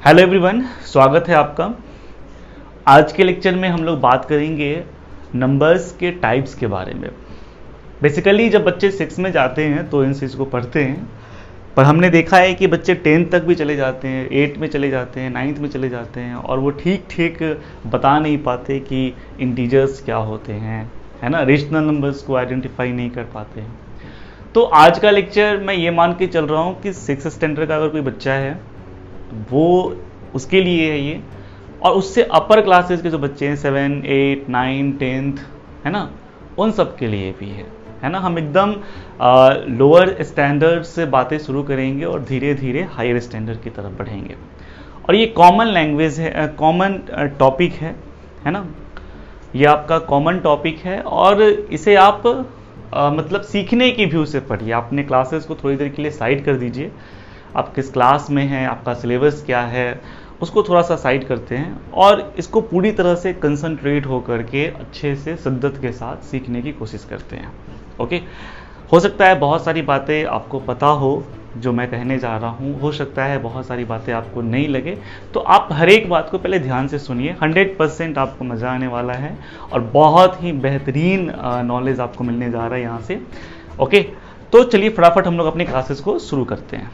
Hello everyone, स्वागत है आपका। आज के लेक्चर में हम लोग बात करेंगे नंबर्स के टाइप्स के बारे में। बेसिकली जब बच्चे 6 में जाते हैं तो इन चीज़ को पढ़ते हैं, पर हमने देखा है कि बच्चे 10 तक भी चले जाते हैं, 8 में चले जाते हैं, 9th में चले जाते हैं और वो ठीक ठीक बता नहीं पाते कि इंटीजर्स क्या होते हैं, है ना। रेशनल नंबर्स को आइडेंटिफाई नहीं कर पाते हैं। तो आज का लेक्चर मैं ये मान के चल रहा हूँ कि 6th स्टैंडर्ड का अगर कोई बच्चा है वो उसके लिए है ये, और उससे अपर क्लासेस के जो बच्चे हैं 7, 8, 9, 10th, है ना, उन सब के लिए भी है ना। हम एकदम लोअर स्टैंडर्ड से बातें शुरू करेंगे और धीरे धीरे हायर स्टैंडर्ड की तरफ बढ़ेंगे। और ये कॉमन लैंग्वेज है, कॉमन टॉपिक है ना। ये आपका कॉमन टॉपिक है और इसे आप मतलब सीखने की व्यू से पढ़िए। आपने क्लासेस को थोड़ी देर के लिए साइड कर दीजिए। आप किस क्लास में हैं, आपका सिलेबस क्या है, उसको थोड़ा सा साइड करते हैं और इसको पूरी तरह से कंसंट्रेट होकर के अच्छे से शिद्दत के साथ सीखने की कोशिश करते हैं। ओके, हो सकता है बहुत सारी बातें आपको पता हो जो मैं कहने जा रहा हूँ, हो सकता है बहुत सारी बातें आपको नहीं लगे, तो आप हर एक बात को पहले ध्यान से सुनिए। 100% आपको मज़ा आने वाला है और बहुत ही बेहतरीन नॉलेज आपको मिलने जा रहा है यहाँ से। ओके, तो चलिए फटाफट हम लोग अपनी क्लासेस को शुरू करते हैं।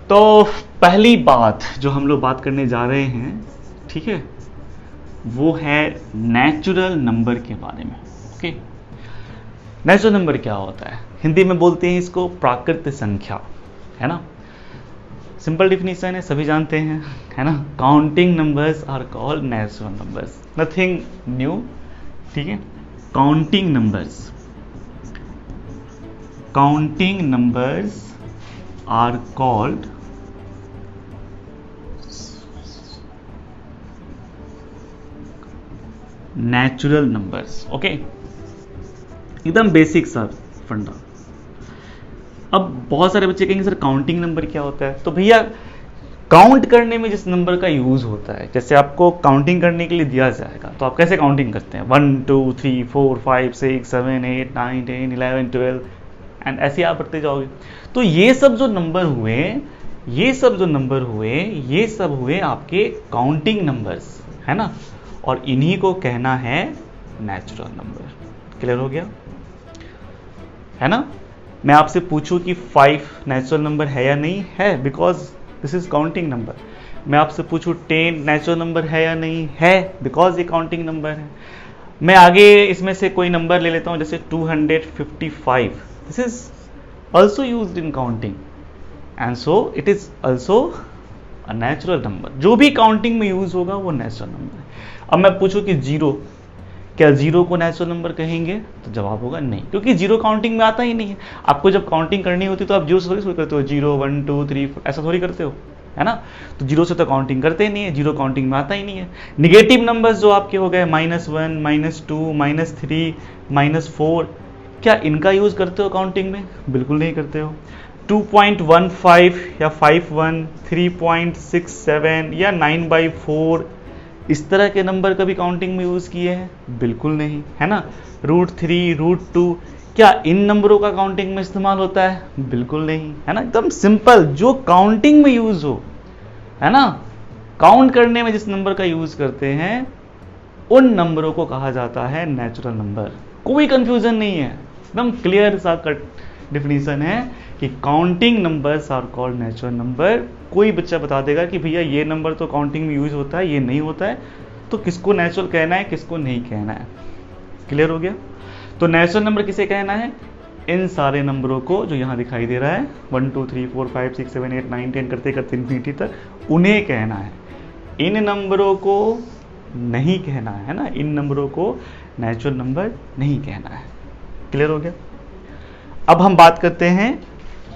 तो पहली बात जो हम लोग बात करने जा रहे हैं, ठीक है, वो है नेचुरल नंबर के बारे में। ओके, नेचुरल नंबर क्या होता है? हिंदी में बोलते हैं इसको प्राकृत संख्या, है ना। सिंपल डिफिनीशन है, सभी जानते हैं, है ना। Counting numbers are called natural numbers, nothing new, ठीक है। Counting numbers are called natural numbers. Okay, एकदम बेसिक सा फंडा। अब बहुत सारे बच्चे कहेंगे सर काउंटिंग नंबर क्या होता है? तो भैया काउंट करने में जिस नंबर का यूज होता है, जैसे आपको काउंटिंग करने के लिए दिया जाएगा तो आप कैसे काउंटिंग करते हैं? 1 2 3 4 5 6 7 8 9 10 11 12 एंड ऐसे आप बढ़ते जाओगे। तो ये सब जो नंबर हुए, ये सब हुए आपके काउंटिंग नंबर्स, है ना। और इन्हीं को कहना है नेचुरल नंबर। क्लियर हो गया, है ना। मैं आपसे पूछूं कि 5 नेचुरल नंबर है या नहीं है, because this is counting number. मैं आपसे पूछूं 10 नेचुरल नंबर है या नहीं है, बिकॉज ये काउंटिंग नंबर है। मैं आगे इसमें से कोई नंबर ले लेता हूं, जैसे 255, this is also used in counting and so it is also a natural number. जो भी काउंटिंग में यूज होगा वो नेचुरल नंबर है। अब मैं पूछूं कि 0, क्या 0 को नेचुरल नंबर कहेंगे? तो जवाब होगा नहीं, क्योंकि 0 काउंटिंग में आता ही नहीं है। आपको जब काउंटिंग करनी होती तो आप 0 से थोड़ी शुरू करते हो, 0 1 2 3 4 ऐसा थोड़ी करते हो, है ना। तो 0 से तो काउंटिंग करते ही नहीं है, 0 काउंटिंग में आता ही नहीं है। निगेटिव नंबर्स जो आपके हो गए -1 -2 -3 -4, क्या इनका यूज करते हो काउंटिंग में? बिल्कुल नहीं करते हो। 2.15 या 51, 3.67 या 9/4, इस तरह के नंबर कभी काउंटिंग में यूज किए हैं? बिल्कुल नहीं, है ना। √3 √2, क्या इन नंबरों का काउंटिंग में इस्तेमाल होता है? बिल्कुल नहीं, है ना। एकदम सिंपल, जो काउंटिंग में यूज हो, है ना, काउंट करने में जिस नंबर का यूज करते हैं उन नंबरों को कहा जाता है नेचुरल नंबर। कोई कंफ्यूजन नहीं है, एकदम क्लियर सा कट डिफिनीशन है कि counting numbers are called natural number. कोई बच्चा बता देगा कि भैया ये नंबर तो काउंटिंग में यूज होता है, ये नहीं होता है, तो किसको नेचुरल कहना है, किसको नहीं कहना है? क्लियर हो गया। तो नेचुरल नंबर किसे कहना है? इन सारे नंबरों को जो यहाँ दिखाई दे रहा है 1 2 3 4 5 6 7 8 9 10 करते करते इन्फिनिटी तक, उन्हें कहना है। इन नंबरों को नहीं कहना है ना, इन नंबरों को नेचुरल नंबर नहीं कहना है। क्लियर हो गया। अब हम बात करते हैं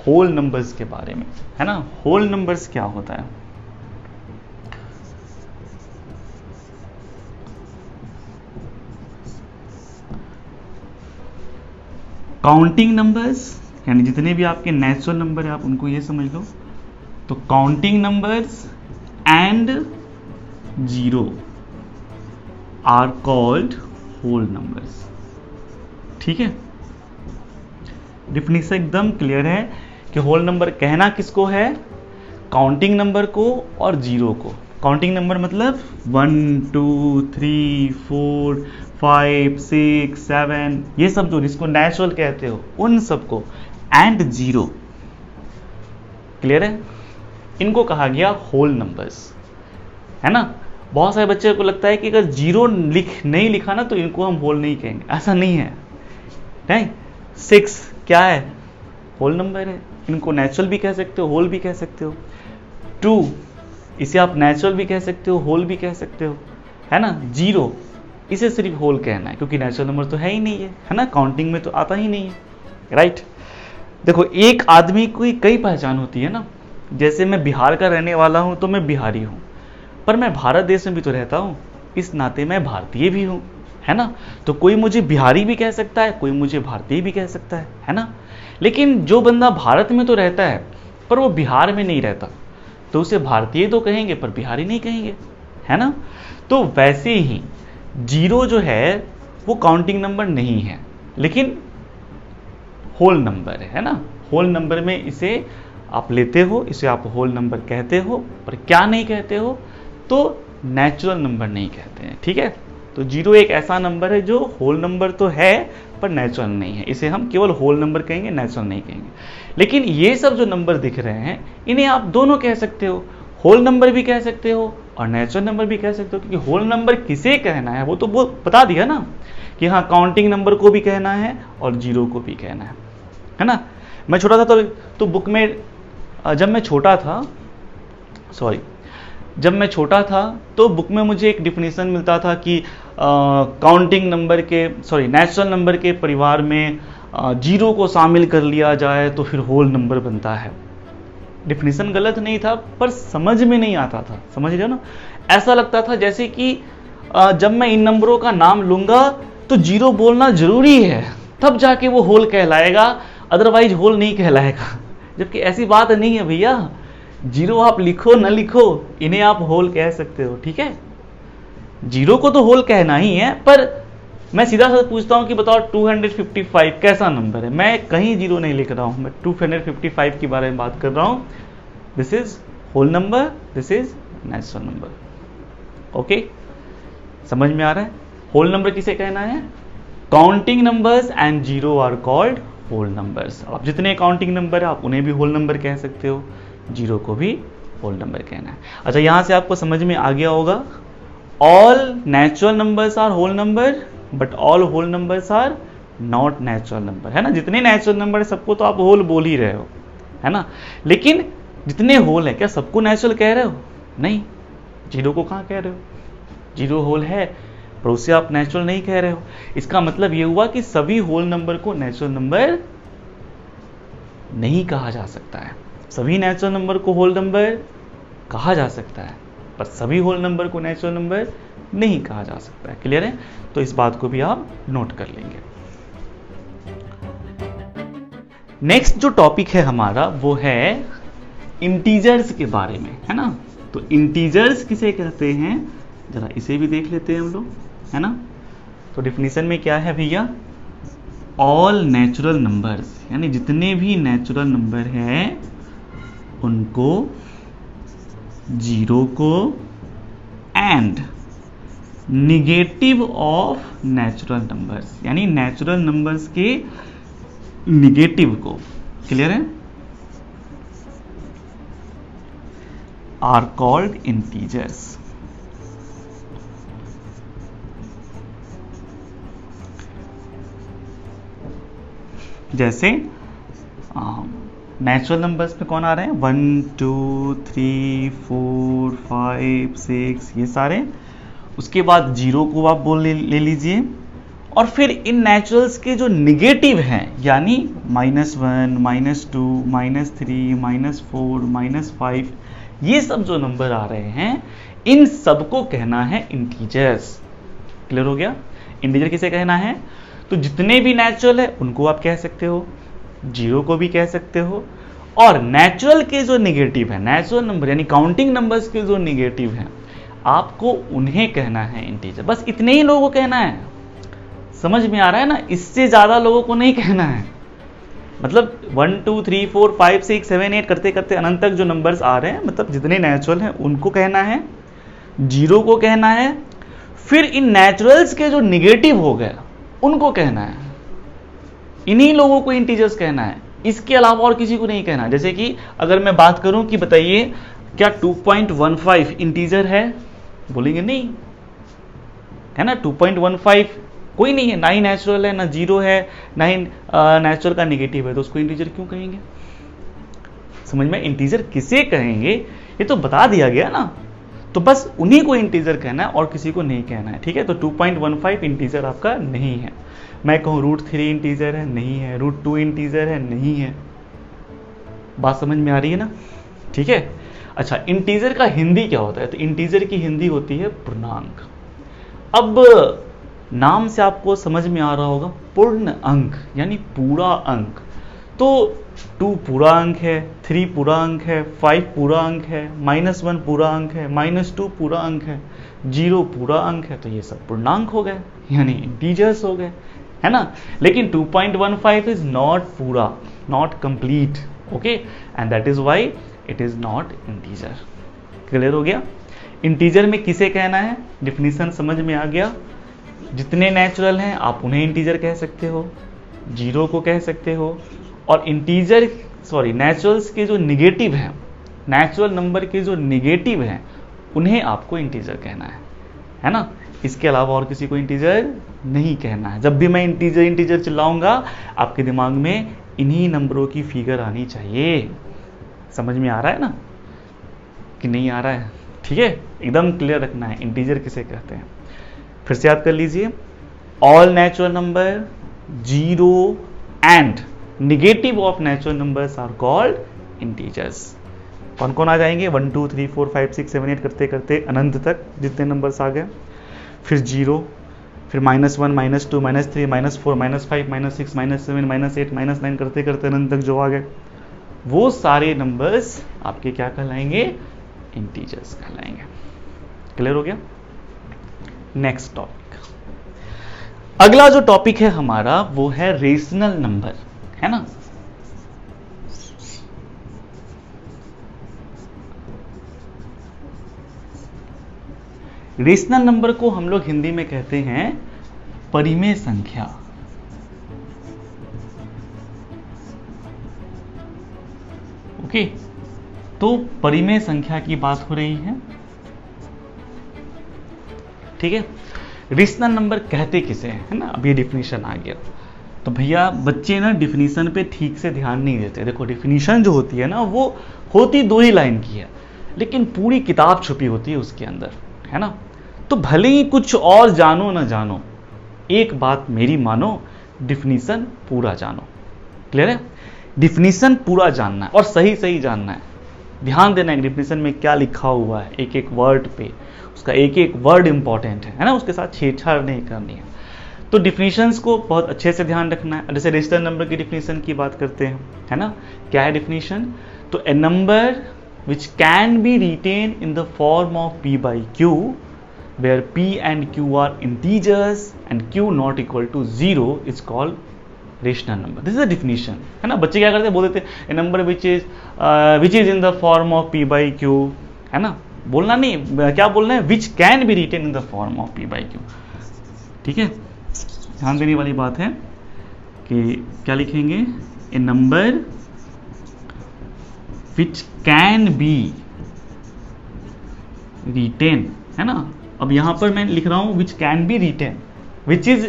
होल नंबर्स के बारे में, है ना। होल नंबर्स क्या होता है? काउंटिंग नंबर्स, यानी जितने भी आपके नेचुरल नंबर है आप उनको ये समझ लो। तो counting numbers and 0 are called whole numbers. ठीक है, डिफिनीशन एकदम क्लियर है कि होल नंबर कहना किसको है? काउंटिंग नंबर को और 0 को। काउंटिंग नंबर मतलब 1 2 3 4 5 6 7 ये सब जो जिसको नेचुरल कहते हो उन सबको एंड जीरो। क्लियर है? इनको कहा गया होल नंबर्स, है ना। बहुत सारे बच्चे को लगता है कि अगर जीरो नहीं लिखा ना तो इनको हम होल नहीं कहेंगे, ऐसा नहीं है। नहीं, 6 क्या है? होल नंबर है। इनको नेचुरल भी कह सकते हो, होल भी कह सकते हो। 2 इसे आप नेचुरल भी कह सकते हो, होल भी कह सकते हो, है ना। 0 इसे सिर्फ होल कहना है क्योंकि नेचुरल नंबर तो है ही नहीं है ना, काउंटिंग में तो आता ही नहीं है, राइट। देखो एक आदमी की कई पहचान होती है ना, जैसे मैं बिहार का रहने वाला हूं तो मैं बिहारी हूं, पर मैं भारत देश में भी तो रहता हूं, इस नाते मैं भारतीय भी हूं, है ना। तो कोई मुझे बिहारी भी कह सकता है, कोई मुझे भारतीय भी कह सकता है ना। लेकिन जो बंदा भारत में तो रहता है पर वो बिहार में नहीं रहता तो उसे भारतीय तो कहेंगे पर बिहारी नहीं कहेंगे, है ना। तो वैसे ही 0 जो है वो काउंटिंग नंबर नहीं है लेकिन होल नंबर है ना। होल नंबर में इसे आप लेते हो, इसे आप होल नंबर कहते हो, पर क्या नहीं कहते हो? तो नेचुरल नंबर नहीं कहते हैं, ठीक है। तो 0 एक ऐसा नंबर है जो होल नंबर तो है पर नेचुरल नहीं है, इसे हम केवल होल नंबर कहेंगे, नेचुरल नहीं कहेंगे। लेकिन ये सब जो नंबर दिख रहे हैं इन्हें आप दोनों कह सकते हो, होल नंबर भी कह सकते हो और नेचुरल नंबर भी कह सकते हो, क्योंकि होल नंबर किसे कहना है वो तो वो बता दिया ना कि हाँ काउंटिंग नंबर को भी कहना है और 0 को भी कहना है ना। मैं छोटा था तो बुक में जब मैं छोटा था तो बुक में मुझे एक डिफिनेशन मिलता था कि काउंटिंग नंबर के नेचुरल नंबर के परिवार में 0 को शामिल कर लिया जाए तो फिर होल नंबर बनता है। डिफिनेशन गलत नहीं था पर समझ में नहीं आता था, समझ रहे हो ना। ऐसा लगता था जैसे कि जब मैं इन नंबरों का नाम लूंगा तो 0 बोलना जरूरी है तब जाके वो होल कहलाएगा, अदरवाइज होल नहीं कहलाएगा। जबकि ऐसी बात नहीं है भैया, 0 आप लिखो न लिखो इन्हें आप होल कह सकते हो, ठीक है। 0 को तो होल कहना ही है, पर मैं सीधा सा पूछता हूं कि बताओ 255 कैसा नंबर है? मैं कहीं 0 नहीं लिख रहा हूं, मैं 255 के बारे में बात कर रहा हूं। This is whole number, this is natural number. Okay, समझ में आ रहा है? होल नंबर किसे कहना है? Counting numbers and 0 are called whole numbers. आप जितने काउंटिंग नंबर है आप उन्हें भी होल नंबर कह सकते हो, 0 को भी होल नंबर कहना है। अच्छा, यहां से आपको समझ में आ गया होगा, all natural numbers are whole number but all whole numbers are not natural number, है ना। जितने नेचुरल नंबर है सबको तो आप होल बोल ही रहे हो, है ना। लेकिन जितने होल है क्या सबको नेचुरल कह रहे हो? नहीं, 0 को कहां कह रहे हो? 0 होल है पर उसे आप नेचुरल नहीं कह रहे हो। इसका मतलब यह हुआ कि सभी होल नंबर को नेचुरल नंबर नहीं कहा जा सकता है। सभी नेचुरल नंबर को होल नंबर कहा जा सकता है पर सभी होल नंबर को नेचुरल नंबर नहीं कहा जा सकता है। क्लियर है? तो इस बात को भी आप नोट कर लेंगे। नेक्स्ट जो टॉपिक है हमारा वो है इंटीजर्स के बारे में, है ना। तो इंटीजर्स किसे कहते हैं जरा इसे भी देख लेते हैं हम लोग, है ना। तो डिफिनीशन में क्या है भैया? ऑल नेचुरल नंबर्स, यानी जितने भी नेचुरल नंबर हैं उनको 0 को and negative of natural numbers, यानी नेचुरल नंबर्स के निगेटिव को, क्लियर है, आर कॉल्ड इंटीजर्स। जैसे नेचुरल नंबर्स में कौन आ रहे हैं? 1 2 3 4 5 6 ये सारे। उसके बाद 0 को आप ले लीजिए और फिर इन नेचुरल्स के जो निगेटिव हैं यानी -1 -2 -3 -4 -5 ये सब जो नंबर आ रहे हैं इन सबको कहना है इंटीजर्स। क्लियर हो गया? इंटीजर किसे कहना है? तो जितने भी नेचुरल है उनको आप कह सकते हो, 0 को भी कह सकते हो, और नेचुरल के जो निगेटिव है, नेचुरल नंबर यानी काउंटिंग नंबर्स के जो निगेटिव हैं आपको उन्हें कहना है इंटीजर। बस इतने ही लोगों को कहना है। समझ में आ रहा है ना? इससे ज्यादा लोगों को नहीं कहना है। मतलब 1 2 3 4 5 6 7 8 करते करते अनंत तक जो नंबर्स आ रहे हैं, मतलब जितने नेचुरल हैं उनको कहना है, जीरो को कहना है, फिर इन नेचुरल्स के जो निगेटिव हो गए उनको कहना है, इन्हीं लोगों को इंटीजर्स कहना है, इसके अलावा और किसी को नहीं कहना। जैसे कि अगर मैं बात करूं कि बताइए क्या 2.15 इंटीजर है, बोलेंगे नहीं, है ना। 2.15 कोई नहीं है, ना ही नेचुरल है, ना जीरो है, ना ही नेचुरल का नेगेटिव है, तो उसको इंटीजर क्यों कहेंगे? समझ में, इंटीजर किसे कहेंगे ये तो बता दिया गया ना, तो बस उन्हीं को इंटीजर कहना है और किसी को नहीं कहना है, ठीक है। तो 2.15 इंटीजर आपका नहीं है। मैं कहूँ √3 इंटीजर है, नहीं है। √2 इंटीजर है, नहीं है। बात समझ में आ रही है ना, ठीक है। अच्छा, इंटीजर का हिंदी क्या होता है? तो इंटीजर की हिंदी होती है पूर्णांक। अब नाम से आपको समझ में आ रहा होगा, पूर्ण अंक यानी पूरा अंक। तो 2 पूरा अंक है, 3 पूरा अंक है, 5 पूरा अंक है, -1 पूरा अंक है, -2 पूरा अंक है, 0 पूरा अंक है, तो ये सब पूर्णांक हो गए, यानी इंटीजर्स हो गए, है ना। लेकिन 2.15 इज नॉट पूरा, not complete, okay, and that is why it is not integer. Clear हो गया? इंटीजर में किसे कहना है, डिफिनीशन समझ में आ गया। जितने नेचुरल हैं आप उन्हें इंटीजर कह सकते हो, जीरो को कह सकते हो, और इंटीजर नेचुरल्स के जो निगेटिव हैं, नेचुरल नंबर के जो निगेटिव हैं उन्हें आपको इंटीजर कहना है ना। इसके अलावा और किसी को इंटीजर नहीं कहना है। जब भी मैं इंटीजर इंटीजर चिल्लाऊंगा आपके दिमाग में इन्हीं नंबरों की फिगर आनी चाहिए। समझ में आ रहा है ना कि नहीं आ रहा है? ठीक है, एकदम क्लियर रखना है इंटीजर किसे कहते हैं। फिर से याद कर लीजिए, all natural number, zero and negative of natural numbers are called integers. कौन कौन आ जाएंगे? 1 2 3 4 5 6 7 8 करते करते अनंत तक जितने नंबर्स आ गए, फिर जीरो, फिर -1 -2 -3 -4 -5 -6 -7 -8 -9 करते करते अनंत तक जो आ गए, वो सारे नंबर्स आपके क्या कहलाएंगे? इंटीजर्स कहलाएंगे। क्लियर हो गया? नेक्स्ट टॉपिक, अगला जो टॉपिक है हमारा वो है रेशनल नंबर, है ना। रेशनल नंबर को हम लोग हिंदी में कहते हैं परिमेय संख्या। ओके, तो परिमेय संख्या की बात हो रही है, ठीक है। रेशनल नंबर कहते किसे हैं, है ना। अब ये डिफिनीशन आ गया, तो भैया बच्चे ना डिफिनीशन पे ठीक से ध्यान नहीं देते। देखो डिफिनीशन जो होती है ना वो होती 2 ही लाइन की है, लेकिन पूरी किताब छुपी होती है उसके अंदर, है ना। तो भले ही कुछ और जानो ना जानो, एक बात मेरी मानो, डिफिनीशन पूरा जानो। क्लियर है? डिफिनीशन पूरा जानना है और सही सही जानना है। ध्यान देना है डिफिनीशन में क्या लिखा हुआ है, एक एक वर्ड पे, उसका एक एक वर्ड इंपॉर्टेंट है ना, उसके साथ छेड़छाड़ नहीं करनी है। तो डिफिनीशंस को बहुत अच्छे से ध्यान रखना है। जैसे रेशनल नंबर की डिफिनीशन की बात करते हैं, है ना। क्या है डिफिनीशन? तो a number which can be written in the form of p by q where p and q are integers and q not equal to 0 is called rational number. This is the definition, है ना। बच्चे क्या करते हैं, बोल देते हैं a number which is in the form of p by q, है ना। बोलना नहीं, क्या बोलना है? which can be written in the form of p by q, ठीक है। ध्यान देने वाली बात है कि क्या लिखेंगे? A number which can be written, है ना। अब यहां पर मैं लिख रहा हूं which can be written, which is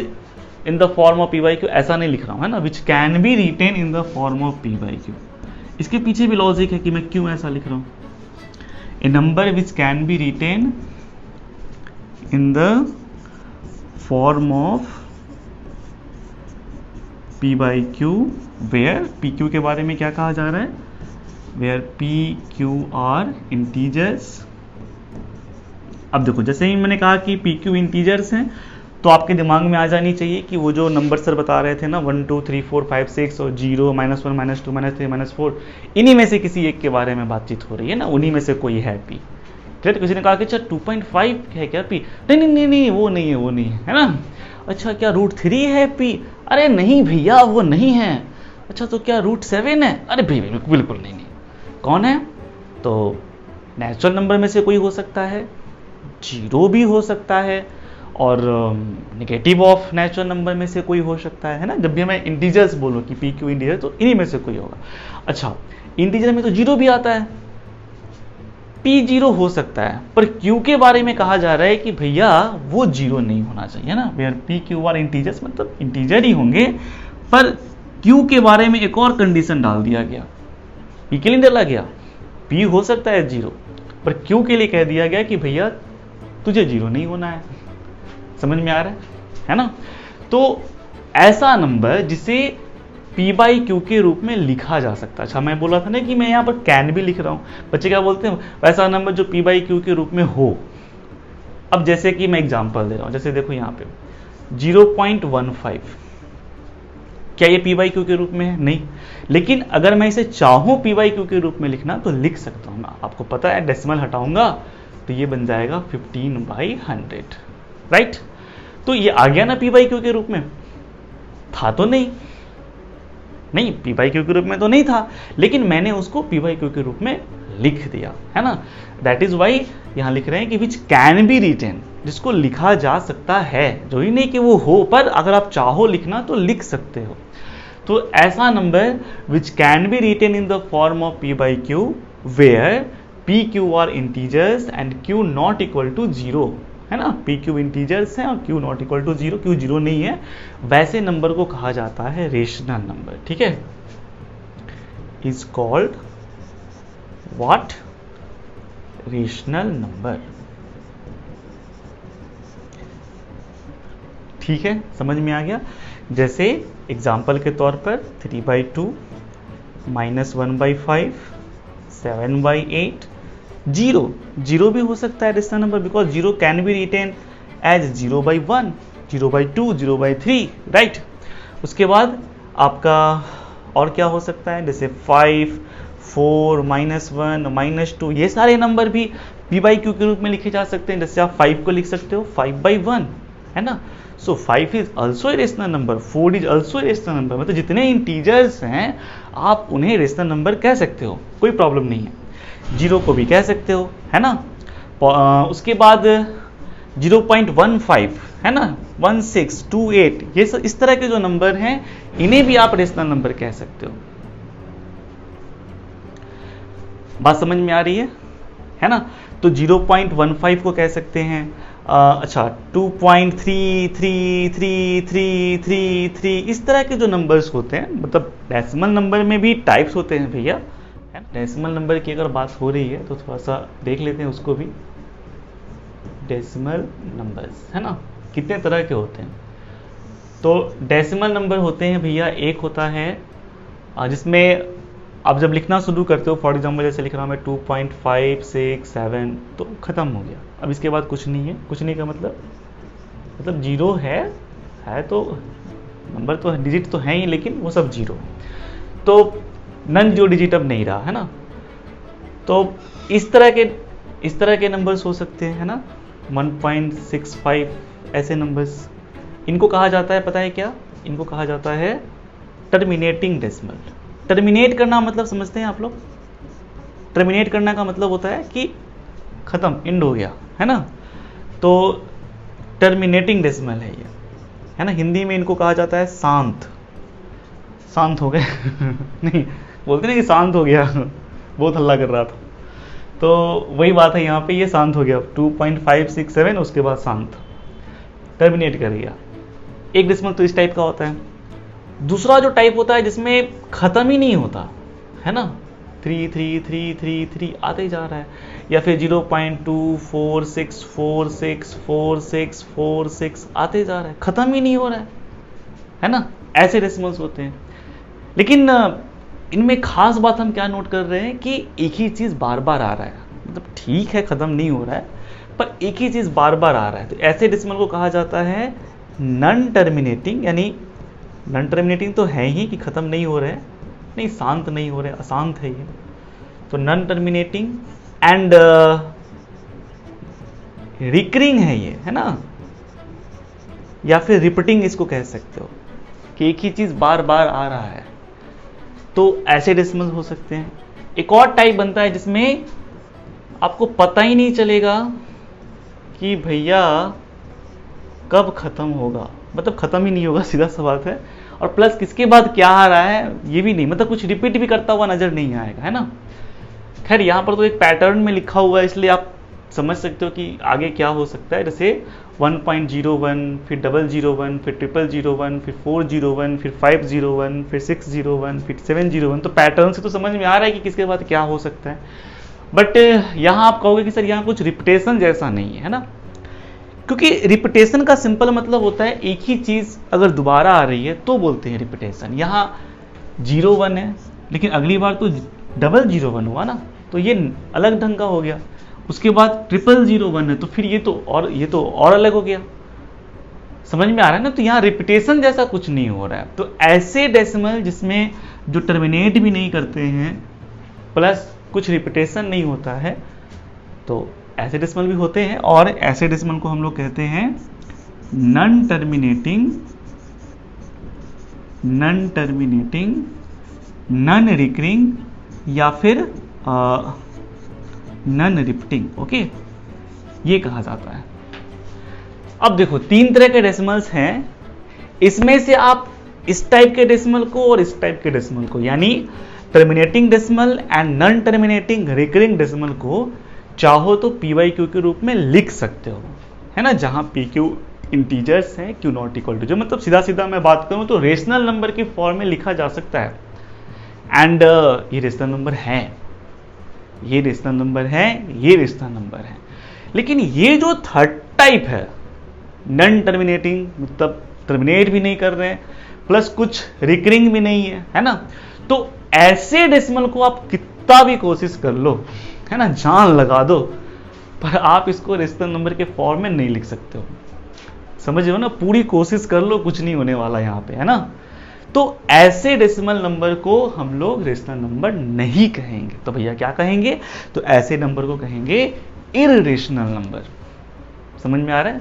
in the form of p by q, ऐसा नहीं लिख रहा हूं, है ना। Which can be written in the form of p by q, इसके पीछे भी लॉजिक है कि मैं क्यों ऐसा लिख रहा हूं। A number which can be written in the form of p by q where p q के बारे में क्या कहा जा रहा है? where p q are integers। अब देखो जैसे ही मैंने कहा कि p q इंटीजर्स हैं, तो आपके दिमाग में आ जानी चाहिए कि वो जो नंबर सर बता रहे थे ना 1 2 3 4 5 6 और 0 -1 -2 -3 -4, इन्हीं में से किसी एक के बारे में बातचीत हो रही है ना, उन्हीं में से कोई है p। फिर किसी ने कहा कि अच्छा 2.5 है क्या p? नहीं वो नहीं है, वो नहीं है ना। अच्छा क्या √3 है p? अरे नहीं भैया वो नहीं है। अच्छा तो क्या √7 है? अरे भैया बिल्कुल नहीं। कौन है? तो नेचुरल नंबर में से कोई हो सकता है, जीरो भी हो सकता है और नेगेटिव ऑफ नेचुरल नंबर में से कोई हो सकता है ना। जब भी मैं इंटीजर्स बोलूँ कि पी क्यू इंटीजर, तो इन्हीं में से कोई होगा। अच्छा, इंटीजर में तो जीरो भी आता है, पी जीरो हो सकता है, पर क्यू के बारे में कहा जा रहा है कि भैया वो जीरो नहीं होना चाहिए ना। भैया पी क्यू आर इंटीजर्स मतलब इंटीजर ही होंगे, पर क्यू के बारे में एक और कंडीशन डाल दिया गया। पी के लिए डाला गया पी हो सकता है जीरो, पर क्यू के लिए कह दिया गया कि भैया तुझे जीरो नहीं होना है। समझ में आ रहा है ना। तो ऐसा नंबर जिसे पी बाई क्यू के रूप में लिखा जा सकता है। अच्छा, मैं बोला था ना कि मैं यहाँ पर कैन भी लिख रहा हूँ, बच्चे क्या बोलते हैं, वैसा नंबर जो पी बाई क्यू के रूप में हो। अब जैसे कि मैं एग्जांपल दे रहा हूँ, जैसे देखो यहाँ पे 0.15, क्या ये पी बाई क्यू के रूप में है? नहीं। लेकिन अगर मैं इसे चाहूँ पी बाई क्यू के रूप में लिखना तो लिख सकता हूँ। आपको पता है डेसिमल हटाऊंगा तो ये बन जाएगा 15/100, राइट। तो ये आ गया ना पी बाई क्यू के रूप में, था तो नहीं पी बाई क्यू के रूप में तो नहीं था, लेकिन मैंने उसको पी बाई क्यू के रूप में लिख दिया, है ना। दैट इज वाई यहां लिख रहे हैं कि विच कैन बी रिटेन, जिसको लिखा जा सकता है, जो ही नहीं कि वो हो, पर अगर आप चाहो लिखना तो लिख सकते हो। तो ऐसा number which can be written in the form of p by q where p q are integers and q not equal to zero, है ना। पी क्यू इंटीजर्स हैं और q not equal to zero, q zero नहीं है, वैसे number को कहा जाता है रेशनल नंबर। ठीक है, is called what, rational number. ठीक है, समझ में आ गया। जैसे एग्जाम्पल के तौर पर 3/2, -1/5, 7/8, जीरो भी हो सकता है rational number, because zero can be written as 0/1, 0/2, 0/3, right. उसके बाद आपका और क्या हो सकता है, जैसे 5, 4, -1, -2, ये सारे नंबर भी पी बाई क्यू के रूप में लिखे जा सकते हैं। जैसे आप 5 को लिख सकते हो 5/1, है ना। सो 5 is also a rational number, 4 is also a rational number. मतलब जितने इंटीजर्स हैं आप उन्हें रेशनल नंबर कह सकते हो, कोई प्रॉब्लम नहीं है। जीरो को भी कह सकते हो, है ना। उसके बाद 0.15, है ना, 16, 28, ये सब इस तरह के जो नंबर हैं इन्हें भी आप रेशनल नंबर कह सकते हो। बात समझ में आ रही है ना। तो 0.15 को कह सकते हैं। अच्छा, 2.3333333, इस तरह के जो नंबर्स होते हैं, मतलब डेसिमल नंबर में भी टाइप्स होते हैं भैया। डेसिमल नंबर की अगर बात हो रही है तो थोड़ा सा देख लेते हैं उसको भी। डेसिमल नंबर्स, है ना, कितने तरह के होते हैं। तो डेसिमल नंबर होते हैं भैया, एक होता है जिसमें आप जब लिखना शुरू करते हो, फॉर एग्जाम्पल जैसे लिख रहा हूँ मैं 2.567, तो ख़त्म हो गया। अब इसके बाद कुछ नहीं है। कुछ नहीं का मतलब जीरो है तो नंबर तो डिजिट तो है ही, लेकिन वो सब जीरो है, तो नन जीरो डिजिट अब नहीं रहा, है ना। तो इस तरह के नंबर्स हो सकते हैं, है ना। 1.65 ऐसे नंबर्स, इनको कहा जाता है, पता है क्या, इनको कहा जाता है टर्मिनेटिंग डेसिमल। टर्मिनेट करना मतलब समझते हैं आप लोग। टर्मिनेट करना का मतलब होता है कि खत्म, एंड हो गया, है ना। तो टर्मिनेटिंग डेसिमल है ये, है ना। हिंदी में इनको कहा जाता है शांत हो गए नहीं बोलते ना कि शांत हो गया, बहुत हल्ला कर रहा था, तो वही बात है यहाँ पे, ये शांत हो गया 2.567, उसके बाद शांत, टर्मिनेट कर गया। एक डेसिमल तो इस टाइप का होता है। दूसरा जो टाइप होता है जिसमें खत्म ही नहीं होता, है ना, 3 आते ही जा रहा है, या फिर 0.246464646 आते जा रहा है, खत्म ही नहीं हो रहा है ना। ऐसे डेसिमल्स होते हैं। लेकिन इनमें खास बात हम क्या नोट कर रहे हैं कि एक ही चीज बार बार आ रहा है। मतलब ठीक है खत्म नहीं हो रहा है, पर एक ही चीज बार बार आ रहा है, तो ऐसे डेसिमल को कहा जाता है नॉन टर्मिनेटिंग। यानी नॉन टर्मिनेटिंग तो है ही कि खत्म नहीं हो रहे, नहीं शांत नहीं हो रहे, अशांत है ये, तो नॉन टर्मिनेटिंग एंड रिकरिंग है ये, है ना, या फिर रिपीटिंग इसको कह सकते हो कि एक ही चीज बार बार आ रहा है, तो ऐसे डेसिमल्स हो सकते हैं। एक और टाइप बनता है जिसमें आपको पता ही नहीं चलेगा कि भैया कब खत्म होगा, मतलब खत्म ही नहीं होगा, सीधा सा बात है। और प्लस किसके बाद क्या आ रहा है ये भी नहीं, मतलब कुछ रिपीट भी करता हुआ नजर नहीं आएगा, है ना। खैर यहाँ पर तो एक पैटर्न में लिखा हुआ है, इसलिए आप समझ सकते हो कि आगे क्या हो सकता है। जैसे 1.01, फिर 001, फिर 0001, फिर 401, फिर 501, फिर 601, फिर 701। तो पैटर्न से तो समझ में आ रहा है कि किसके बाद क्या हो सकता है। बट यहाँ आप कहोगे कि सर यहाँ कुछ रिपीटेशन जैसा नहीं है ना, क्योंकि रिपीटेशन का सिंपल मतलब होता है एक ही चीज अगर दोबारा आ रही है तो बोलते हैं रिपीटेशन। यहाँ 01 है लेकिन अगली बार तो 001 हुआ ना, तो ये अलग ढंग का हो गया। उसके बाद 0001 है तो फिर ये तो और अलग हो गया। समझ में आ रहा है ना। तो यहाँ रिपीटेशन जैसा कुछ नहीं हो रहा है। तो ऐसे डेसिमल जिसमें जो टर्मिनेट भी नहीं करते हैं प्लस कुछ रिपीटेशन नहीं होता है, तो ऐसे डेसिमल भी होते हैं। और ऐसे डेसिमल को हम लोग कहते हैं नॉन टर्मिनेटिंग, नॉन रिकरिंग या फिर नॉन रिपीटिंग। ओके, ये कहा जाता है। अब देखो 3 तरह के डेसिमल्स हैं, इसमें से आप इस टाइप के डेसिमल को और इस टाइप के डेसिमल को, यानी terminating decimal and non terminating recurring decimal को चाहो तो PQ के रूप में लिख सकते हो, है ना। जहां PQ इंटीजर्स हैं, Q नॉट इक्वल टू, जो मतलब सीधा सीधा मैं बात करूं तो रेशनल नंबर की फॉर्म में लिखा जा सकता है। एंड ये रेशनल नंबर है, ये रेशनल नंबर है, ये रेशनल नंबर है। लेकिन ये जो थर्ड टाइप है, नॉन टर्मिनेटिंग, मतलब टर्मिनेट भी नहीं कर रहे हैं प्लस कुछ रिकरिंग भी नहीं है ना। तो ऐसे डेसिमल को आप कितना भी कोशिश कर लो, है ना, जान लगा दो, पर आप इसको रेशनल नंबर के फॉर्म में नहीं लिख सकते हो। समझ रहे हो ना, पूरी कोशिश कर लो, कुछ नहीं होने वाला यहाँ पे, है ना। तो ऐसे डेसिमल नंबर को हम लोग रेशनल नंबर नहीं कहेंगे। तो भैया क्या कहेंगे, तो ऐसे नंबर को कहेंगे इररेशनल नंबर। समझ में आ रहा है,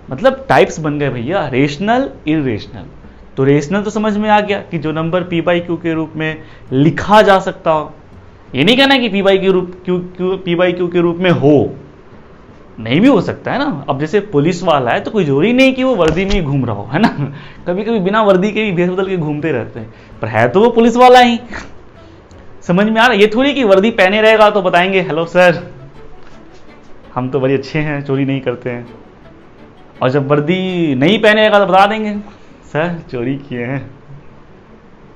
मतलब टाइप्स बन गए भैया, रेशनल, इररेशनल। तो रेशनल तो समझ में आ गया कि जो नंबर P/Q के रूप में लिखा जा सकता हो। ये नहीं कहना है कि P/Q के रूप में हो, नहीं भी हो सकता है ना। अब जैसे पुलिस वाला है तो कोई जरूरी नहीं कि वो वर्दी में ही घूम रहा हो, है ना। कभी कभी बिना वर्दी के भी भेष बदल के घूमते रहते हैं, पर है तो वो पुलिस वाला ही। समझ में आ रहा है, ये थोड़ी कि वर्दी पहने रहेगा तो बताएंगे हेलो सर हम तो बड़े अच्छे हैं, चोरी नहीं करते हैं, और जब वर्दी नहीं पहनेगा तो बता देंगे सर चोरी किए हैं।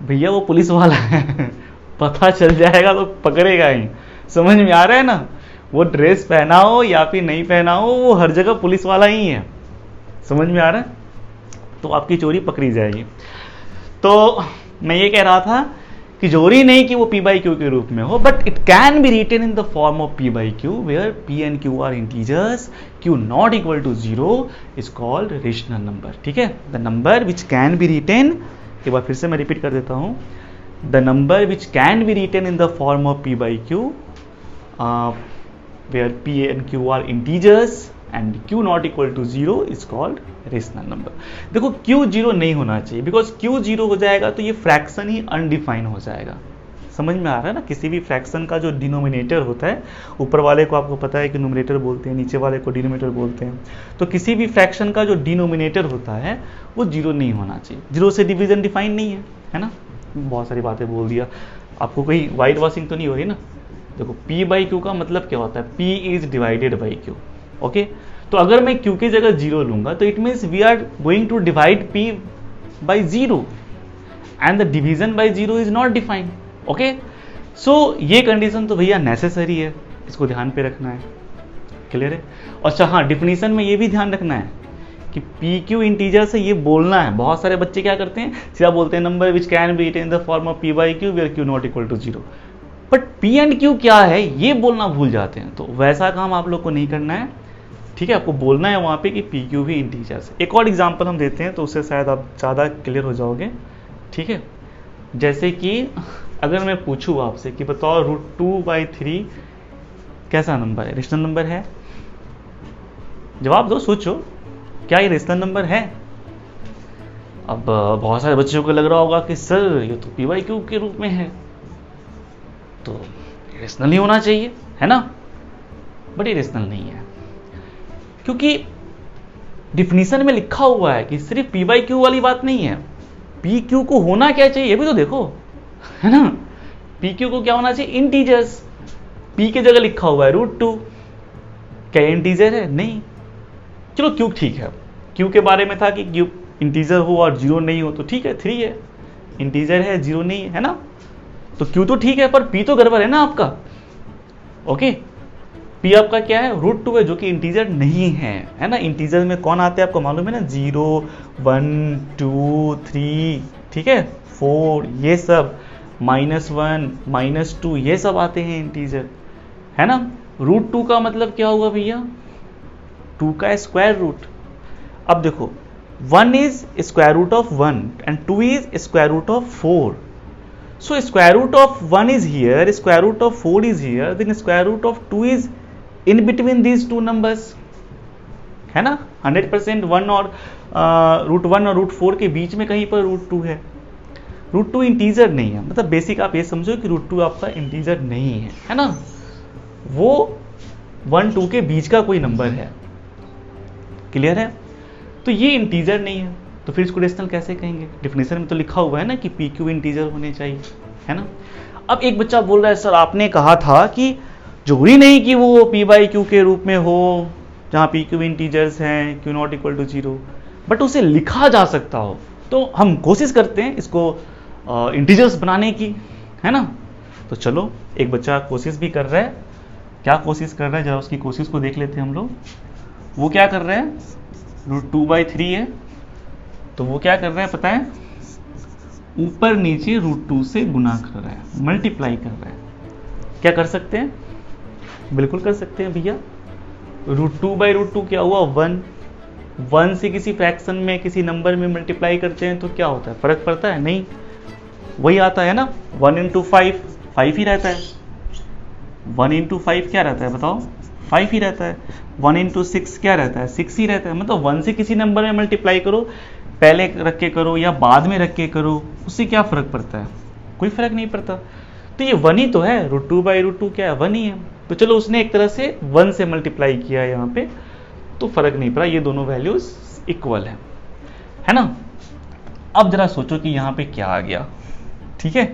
भैया वो पुलिस वाला है, पता चल जाएगा तो पकड़ेगा ही। समझ में आ रहा है ना, वो ड्रेस पहना हो या फिर नहीं पहना हो, वो हर जगह पुलिस वाला ही है। समझ में आ रहा है, तो आपकी चोरी पकड़ी जाएगी। तो मैं ये कह रहा था कि जरूरी नहीं कि वो P/Q के रूप में हो, but it can be written in the form of P/Q where P and Q are integers, Q not equal to 0 is called rational number. ठीक है, the number which can be written, एक बार फिर से मैं रिपीट कर देता हूं, the number which can be written in the form of P/Q where P and Q are integers and Q not equal to 0 is called rational number। देखो Q 0 नहीं होना चाहिए, बिकॉज Q 0 हो जाएगा तो ये फ्रैक्शन ही अनडिफाइन हो जाएगा। समझ में आ रहा है ना, किसी भी फ्रैक्शन का जो डिनोमिनेटर होता है, ऊपर वाले को आपको पता है कि न्यूमरेटर बोलते हैं, नीचे वाले को डिनोमिनेटर बोलते हैं। तो किसी भी फ्रैक्शन का जो डिनोमिनेटर होता है वो 0 नहीं होना चाहिए। 0 से डिवीजन डिफाइन नहीं है ना। बहुत सारी बातें बोल दिया, आपको कोई वाइट वॉशिंग तो नहीं हो रही ना। देखो P/Q का मतलब क्या होता है, P is divided by Q। Okay, तो अगर मैं Q की जगह 0 लूंगा तो it means we are going to divide P by 0 and the division by 0 is not defined. Okay, so ये कंडीशन तो भैया नेसेसरी है, इसको ध्यान पे रखना है। क्लियर है। अच्छा हाँ, डिफिनीशन में ये भी ध्यान रखना है कि PQ इंटीजर से ये बोलना है। बहुत सारे बच्चे क्या करते हैं, सीधा बोलते हैं number which can be written in the form of P/Q where Q not equal to 0, but P and Q क्या है ये बोलना भूल जाते हैं। तो वैसा काम आप लोग को नहीं करना है। ठीक है, आपको बोलना है वहां पे कि PQ भी इंटीजर्स। एक और एग्जांपल हम देते हैं तो उससे शायद आप ज़्यादा क्लियर हो जाओगे। ठीक है, जैसे कि अगर मैं पूछूं आपसे कि बताओ √2/3 कैसा नंबर है, रेशनल नंबर है? जवाब दो, सोचो, क्या ये रेशनल नंबर है? अब बहुत सारे बच्चों को लग रहा होगा कि सर ये तो P/Q के रूप में है, तो रेशनल ही होना चाहिए, है ना। बट ये रेशनल नहीं है। क्योंकि डिफिनीशन में लिखा हुआ है कि सिर्फ पी बाई क्यू वाली बात नहीं है, पी क्यू को होना क्या चाहिए ये भी तो देखो, है ना। पी क्यू को क्या होना चाहिए, इंटीजर्स। पी की जगह लिखा हुआ है √2, क्या इंटीजर है? नहीं। चलो क्यू ठीक है, क्यू के बारे में था कि क्यू इंटीजर हो और जीरो नहीं हो, तो ठीक है 3 है, इंटीजर है, जीरो नहीं है ना, तो क्यू तो ठीक है, पर पी तो गड़बड़ है ना आपका। ओके, पी आपका क्या है, √2 है, जो कि इंटीजर नहीं है ना। इंटीजर में कौन आते हैं आपको मालूम है ना, 0, 1, 2, 3, ठीक है, 4, ये सब, -1, -2, ये सब आते हैं इंटीजर, है ना। √2 का मतलब क्या हुआ भैया, 2 का स्क्वायर रूट। अब देखो 1 is square root of 1 and 2 is square root of 4. So square root of 1 is here, square root of 4 is here, then square root of 2 is in between these two numbers, है ना। 100% 1 और √1 और √4 के बीच में कहीं पर √2 है। √2 इंटीजर नहीं है, मतलब बेसिक आप ये समझो कि √2 आपका इंटीजर नहीं है ना, वो 1, 2 के बीच का कोई नंबर है। क्लियर है? तो ये इंटीजर नहीं है, तो फिर इसको रेशनल कैसे कहेंगे? डिफिनेशन में तो लिखा हुआ है ना कि पी क्यू इंटीजर होने चाहिए, है ना। अब एक बच्चा बोल रहा है सर आपने कहा था कि जरूरी नहीं कि वो पी बाई क्यू के रूप में हो, जहाँ पी क्यू इंटीजर्स हैं, q not equal to 0, but उसे लिखा जा सकता हो। तो हम कोशिश करते हैं इसको इंटीजर्स बनाने की, है ना। तो चलो एक बच्चा कोशिश भी कर रहा है, क्या कोशिश कर रहा है जरा उसकी कोशिश को देख लेते हैं हम लोग। वो क्या कर रहे हैं, √2/3 है, तो वो क्या कर रहे हैं पता है, ऊपर नीचे √2 से गुना कर रहा है, मल्टीप्लाई कर रहा है। क्या कर सकते हैं, बिल्कुल कर सकते हैं भैया। √2/√2 क्या हुआ, 1 से किसी फ्रैक्शन में किसी नंबर में मल्टीप्लाई करते हैं तो क्या होता है, फर्क पड़ता है? नहीं, वही आता है ना, 1 × 5 5 ही रहता है, 1 × 5 क्या रहता है बताओ, 5 ही रहता है। 1 × 6 क्या रहता है, 6 ही रहता है। मतलब 1 से किसी नंबर में मल्टीप्लाई करो, पहले रख के करो या बाद में रख के करो, उससे क्या फर्क पड़ता है, कोई फर्क नहीं पड़ता। तो ये 1 ही तो है, √2/√2 क्या है, 1 ही है। तो चलो उसने एक तरह से 1 से मल्टीप्लाई किया है यहाँ पे, तो फर्क नहीं पड़ा, ये दोनों वैल्यूज इक्वल है ना। अब जरा सोचो कि यहाँ पे क्या आ गया, ठीक है।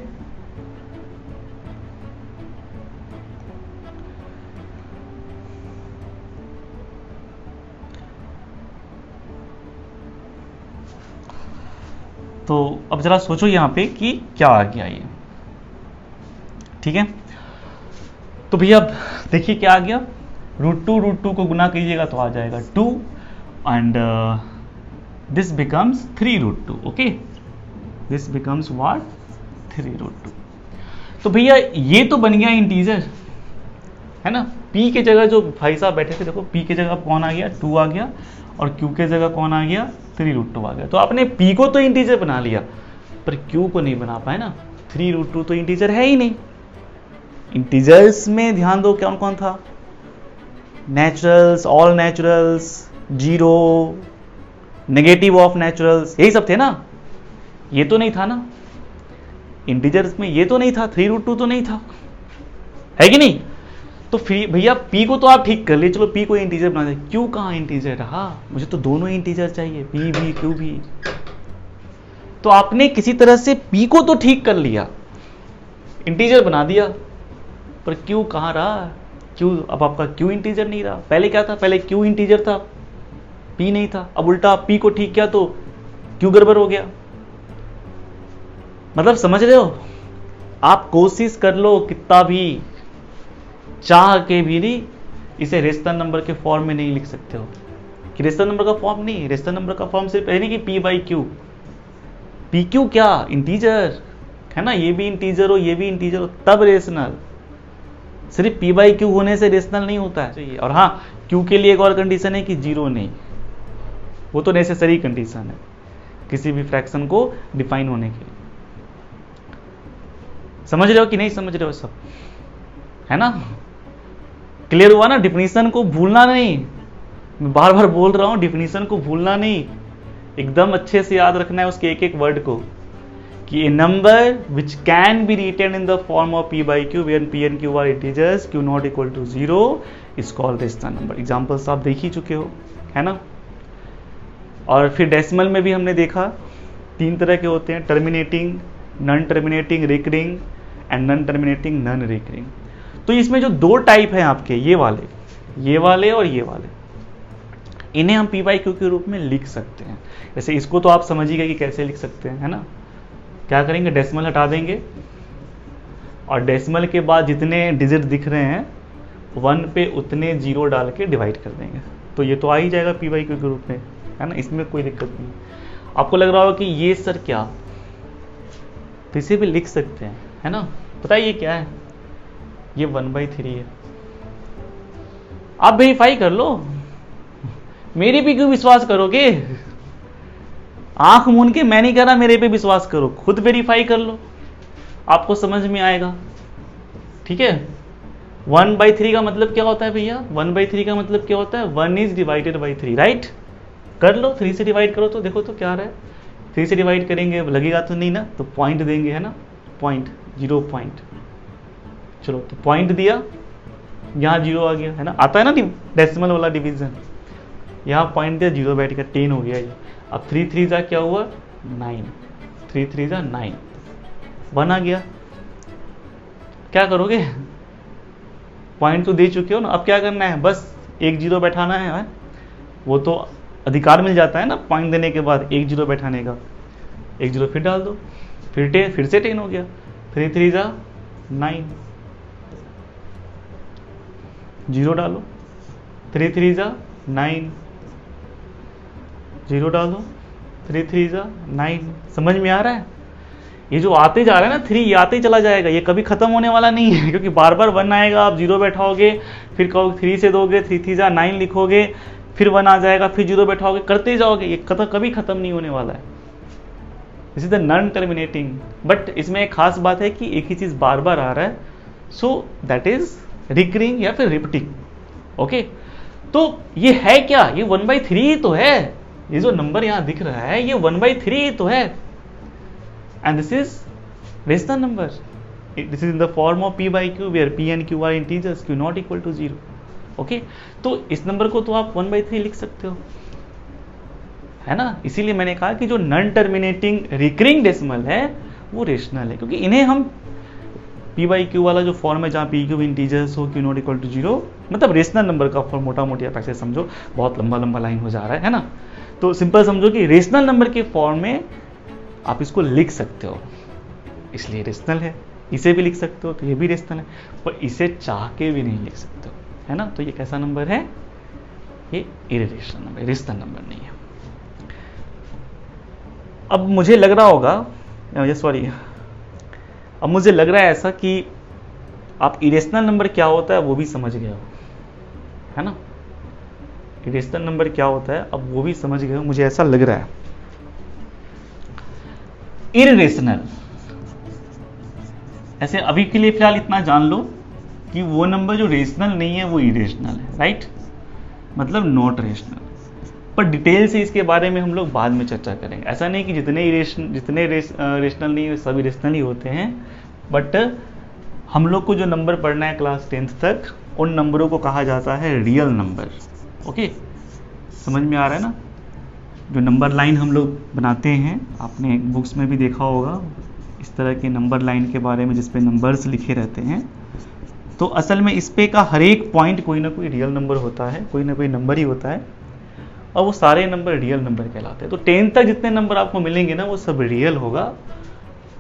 तो अब जरा सोचो यहाँ पे कि क्या आ गया ये, ठीक है। तो भैया अब देखिए क्या आ गया, √2 को गुना कीजिएगा तो आ जाएगा 2 and this becomes 3√2. Okay, this becomes what, 3√2. तो भैया ये तो बन गया इंटीजर, है ना। p के जगह जो भाई साहब बैठे थे, देखो p के जगह कौन आ गया, 2 आ गया, और q के जगह कौन आ गया, 3√2 आ गया। तो आपने p को तो इंटीजर बना लिया, पर q को नहीं बना पाए ना। 3√2 तो इंटीजर है ही नहीं। इंटीजर्स में ध्यान दो कौन कौन था, naturals, all naturals, zero, negative of naturals, यही सब थे ना। ये तो नहीं था ना इंटीजर्स में, ये तो नहीं था, 3√2 तो नहीं था, है कि नहीं। तो फिर भैया p को तो आप ठीक कर लिए, चलो p को इंटीजर बना दे, q कहाँ इंटीजर रहा, मुझे तो दोनों इंटीजर चाहिए, p भी q भी। तो आपने किसी तरह से p को तो ठीक कर लिया, इंटीजर बना दिया, पर q कहाँ रहा, q अब आपका q इंटीजर नहीं रहा। पहले क्या था, पहले q इंटीजर था, p नहीं था। अब उल्टा p को ठीक किया तो q गड़बड़ हो गया। मतलब समझ रहे हो, आप कोशिश कर लो कितना भी, चाह के भी नहीं इसे रेशनल नंबर के फॉर्म में नहीं लिख सकते हो। कि रेशनल नंबर का फॉर्म नहीं, रेशनल नंबर का फॉर्म सिर्फ नहीं कि p/q, pq क्या इंटीजर है ना, ये भी इंटीजर हो ये भी इंटीजर हो तब रेशनल। सिर्फ p/q होने से रेशनल नहीं होता है। और हाँ, q के लिए एक और कंडीशन है कि 0 नहीं, वो तो नेसेसरी कंडीशन है किसी भी फ्रैक्शन को डिफाइन होने के लिए। समझ रहे हो कि नहीं समझ रहे हो सब, है ना। क्लियर हुआ ना, डिफिनीशन को भूलना नहीं, मैं बार बार बोल रहा हूं, डिफिनीशन को भूलना नहीं, एकदम अच्छे से याद रखना है उसके एक एक वर्ड को, कि a number which can be written in the form of p by q where p and q are integers q not equal to 0 is called rational number. Examples आप देख ही चुके हो, है ना। और फिर डेसिमल में भी हमने देखा 3 तरह के होते हैं, terminating, non terminating, recurring and non terminating, non recurring. तो इसमें जो 2 टाइप हैं आपके, ये वाले और ये वाले, इन्हें हम p by q के रूप में लिख सकते हैं। जैसे इसको तो आप समझ ही गए कि कैसे लिख सकते हैं, है ना। क्या करेंगे, डेसिमल हटा देंगे और डेसिमल के बाद जितने डिजिट दिख रहे हैं 1 पे उतने 0 डाल के डिवाइड कर देंगे, तो ये तो आ ही जाएगा p by q के रूप में, है ना। इसमें कोई दिक्कत नहीं। आपको लग रहा होगा कि ये सर क्या, तो इसे भी लिख सकते हैं, है ना। बताइए क्या है, ये 1/3 है। आप वेरीफाई कर लो, मेरे पे क्यों विश्वास करोगे। आंख मूंद के मैं नहीं कह रहा मेरे पे विश्वास करो, खुद वेरीफाई कर लो, आपको समझ में आएगा, ठीक है। 1/3 का मतलब क्या होता है भैया, 1/3 का मतलब क्या होता है, 1 is divided by 3, राइट। कर लो, 3 से डिवाइड करो तो देखो तो क्या आ रहा है। 3 से डिवाइड करेंगे, लगेगा तो नहीं ना, तो पॉइंट देंगे, है ना, पॉइंट, 0 पॉइंट। चलो तो पॉइंट दिया, यहाँ 0 आ गया, है ना, आता है ना डेसिमल वाला डिवीजन। यहाँ पॉइंट दिया, 0 बैठ कर 10 हो गया ये। अब 3 3 जा क्या हुआ, 9, 3 3 जा 9, 1 आ गया। क्या करोगे, पॉइंट तो दे चुके हो ना, अब क्या करना है, बस एक 0 बैठाना है। वो तो अधिकार मिल जाता है ना पॉइंट देने के बाद, एक 0 बैठाने का, एक 0 फिर डाल दो, फिर से 10 हो गया। 3 3 जा 9, 0 डालो, 3 3 जा 9, 0 डालो, 3 3 जा 9। समझ में आ रहा है, ये जो आते जा रहा है ना 3, ये आते ही चला जाएगा, ये कभी खत्म होने वाला नहीं है, क्योंकि बार बार 1 आएगा, आप 0 बैठाओगे, फिर कहोगे 3 से दोगे, 3 3 जा 9 लिखोगे, फिर 1 आ जाएगा, फिर 0 बैठाओगे, करते जाओगे, ये कभी खत्म नहीं होने वाला है। This is the non terminating. But इसमें एक खास बात है कि एक ही चीज बार बार आ रहा है, सो दैट इज रिकरिंग या फिर रिपीटिंग। ओके, तो ये है क्या, ये 1/3 तो है, ये जो नंबर यहां दिख रहा है ये 1/3 तो है, and this is rational number. This is in the form of p by q where p and q are integers, q not equal to 0। Okay, तो इस नंबर को तो आप 1/3 लिख सकते हो, है ना। इसीलिए मैंने कहा कि जो नॉन टर्मिनेटिंग रिकरिंग डेसिमल है वो रेशनल है, क्योंकि इन्हें हम p by q वाला जो फॉर्म है जहाँ p q इंटीजर्स हो, q not equal to 0, मतलब रेशनल नंबर का फॉर्म, मोटा मोटी आप ऐसे समझो, बहुत लंबा लंबा लाइन हो जा रहा है ना। तो सिंपल समझो कि रेशनल नंबर के फॉर्म में आप इसको लिख सकते हो, इसलिए रेशनल है। इसे भी लिख सकते हो तो ये भी रेशनल है, पर इसे चाह के भी नहीं लिख सकते हो, है ना। तो ये कैसा नंबर है, ये इरेशनल नंबर, रेशनल नंबर नहीं है। अब मुझे लग रहा होगा, अब मुझे लग रहा है ऐसा कि आप इरेशनल नंबर क्या होता है वो भी समझ गए हो, है ना। इरेशनल नंबर क्या होता है अब वो भी समझ गए हो, मुझे ऐसा लग रहा है। इरेशनल, ऐसे अभी के लिए फिलहाल इतना जान लो कि वो नंबर जो रेशनल नहीं है वो इरेशनल है, राइट, मतलब नॉट रेशनल। पर डिटेल से इसके बारे में हम लोग बाद में चर्चा करेंगे। ऐसा नहीं कि जितने रेशनल नहीं सब इरेशनल ही होते हैं, बट हम लोग को जो नंबर पढ़ना है क्लास 10th तक, उन नंबरों को कहा जाता है रियल नंबर। ओके, समझ में आ रहा है ना। जो नंबर लाइन हम लोग बनाते हैं, आपने बुक्स में भी देखा होगा इस तरह के नंबर लाइन के बारे में, जिसपे नंबर्स लिखे रहते हैं। तो असल में इस पे का हर एक पॉइंट कोई ना कोई रियल नंबर होता है, कोई ना कोई नंबर ही होता है, और वो सारे नंबर रियल नंबर कहलाते हैं। तो 10 तक जितने नंबर आपको मिलेंगे ना वो सब रियल होगा,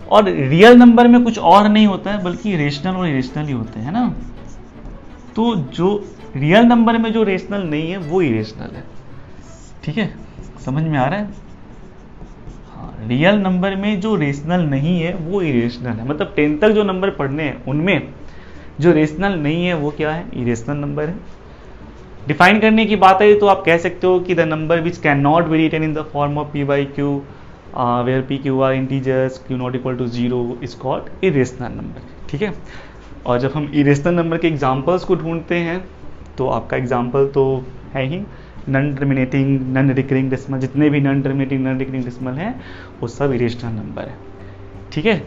और रियल नंबर में कुछ और नहीं होता है बल्कि रेशनल और इरेशनल ही होते हैं ना। तो जो रियल नंबर में जो रेशनल नहीं है वो इरेशनल है, ठीक है, समझ में आ रहा है। हाँ, रियल नंबर में जो रेशनल नहीं है वो इरेशनल है, मतलब 10 तक जो नंबर पढ़ने हैं उनमें जो रेशनल नहीं है वो क्या है, इरेशनल नंबर है। डिफाइन करने की बात है तो आप कह सकते हो कि the number which can not be written in the form of p by q where p q are integers, q not equal to 0 is called irrational number, ठीक है। और जब हम इरेशनल नंबर के एग्जांपल्स को ढूंढते हैं तो आपका एग्जांपल तो है ही non terminating, non recurring decimal, जितने भी non terminating, non recurring decimal हैं वो सब इरेशनल नंबर है। ठीक है।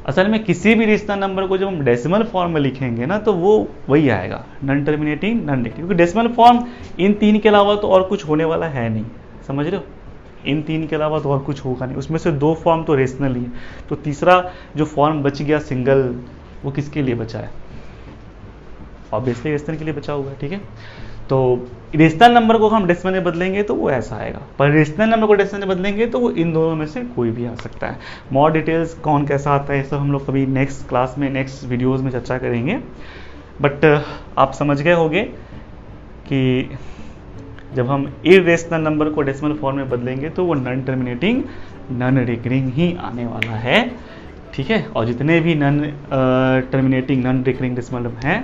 असल में किसी भी रेशनल नंबर को जब हम डेसिमल फॉर्म में लिखेंगे ना तो वो वही आएगा, नॉन टर्मिनेटिंग नॉन नेगेटिव, क्योंकि डेसिमल फॉर्म इन 3 के अलावा तो और कुछ होने वाला है नहीं, समझ रहे हो। इन 3 के अलावा तो और कुछ होगा नहीं, उसमें से 2 फॉर्म तो रेशनल ही है, तो तीसरा जो फॉर्म बच गया सिंगल, वो किसके लिए बचा है, ऑब्वियसली रेशनल के लिए बचा हुआ है। ठीक है, तो रेशनल नंबर को हम डेसिमल में बदलेंगे तो वो ऐसा आएगा, पर रेशनल नंबर को डेसिमल में बदलेंगे तो वो इन दोनों में से कोई भी आ सकता है। मोर डिटेल्स कौन कैसा आता है ये सब हम लोग कभी नेक्स्ट क्लास में, नेक्स्ट वीडियोस में चर्चा करेंगे। बट आप समझ गए होंगे कि जब हम इरेशनल नंबर को डेसिमल फॉर्म में बदलेंगे तो वो नॉन टर्मिनेटिंग नॉन रिकरिंग ही आने वाला है। ठीक है, और जितने भी non terminating non recurring decimal हैं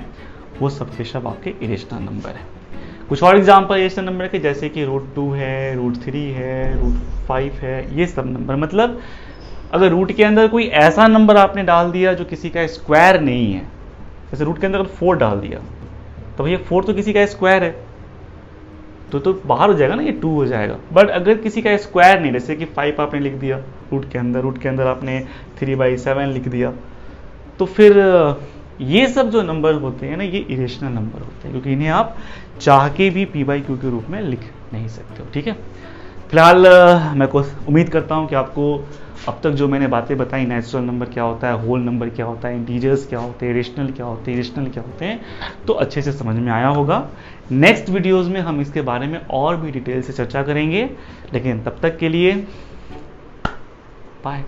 वो सबके सब आपके इरेशनल नंबर है। कुछ और एग्जाम्पल इरेशनल नंबर के, जैसे कि √2 है, √3 है, √5 है, ये सब नंबर। मतलब अगर रूट के अंदर कोई ऐसा नंबर आपने डाल दिया जो किसी का स्क्वायर नहीं है, जैसे रूट के अंदर अगर 4 डाल दिया तो भैया 4 तो किसी का स्क्वायर है, तो बाहर हो जाएगा ना, ये 2 हो जाएगा। बट अगर किसी का स्क्वायर नहीं, जैसे कि 5 आपने लिख दिया रूट के अंदर आपने 3/7 लिख दिया, तो फिर ये सब जो नंबर होते हैं ना, ये इरेशनल नंबर होते हैं, क्योंकि इन्हें आप चाह के भी p/q के रूप में लिख नहीं सकते हो। ठीक है, फिलहाल मैं को उम्मीद करता हूँ कि आपको अब तक जो मैंने बातें बताई, नेचुरल नंबर क्या होता है, होल नंबर क्या होता है, इंटीजर्स क्या होते हैं, रेशनल क्या होते हैं, इरेशनल क्या होते हैं, तो अच्छे से समझ में आया होगा। नेक्स्ट वीडियोस में हम इसके बारे में और भी डिटेल से चर्चा करेंगे, लेकिन तब तक के लिए बाय।